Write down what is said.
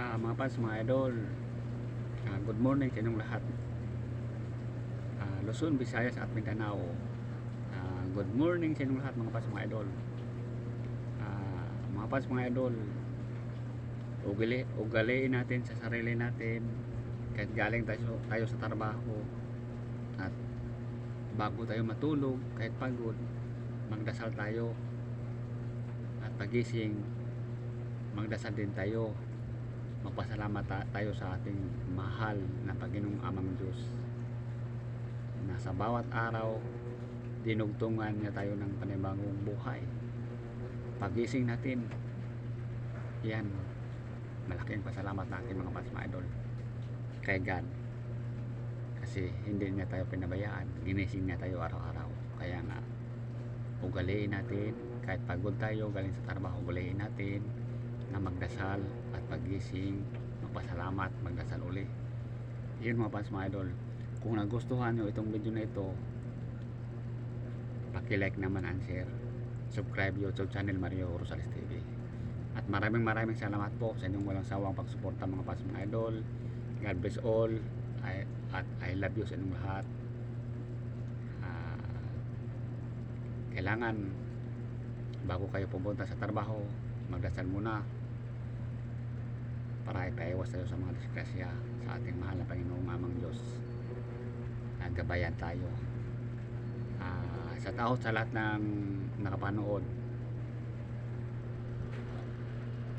Mga fans, mga idol, good morning sa inyong lahat. Luzon, Visayas at Mindanao. Good morning sa inyong lahat mga fans, mga idol. Mga fans, mga idol, ugaliin natin sa sarili natin kahit galing tayo sa trabaho at bago tayo matulog, kahit pagod, magdasal tayo at pagising, magdasal din tayo. Magpasalamat tayo sa ating mahal na Panginoong Amang Diyos na sa bawat araw dinugtungan niya tayo ng panibagong buhay. Pagising natin, yan, malaking pasalamat natin mga fans, mga idol, kay God, kasi hindi niya tayo pinabayaan, ginising niya tayo araw-araw. Kaya nga, ugaliin natin kahit pagod tayo galing sa trabaho, ugaliin natin na magdasal at pagising magpasalamat, magdasal uli. Yun mga fans, mga idol. Kung nagustuhan nyo itong video na ito, paki-like naman and share, subscribe YouTube channel Mario Rosales TV. At maraming salamat po sa inyong walang sawang pagsuporta mga fans, mga idol. God bless all. I love you sa inyong lahat. Kailangan bago kayo pumunta sa trabaho, magdasal muna para ipaiwas tayo sa mga disgrasya sa ating mahal na Panginoong Amang Diyos. Gabayan tayo. Sa lahat ng nakapanood,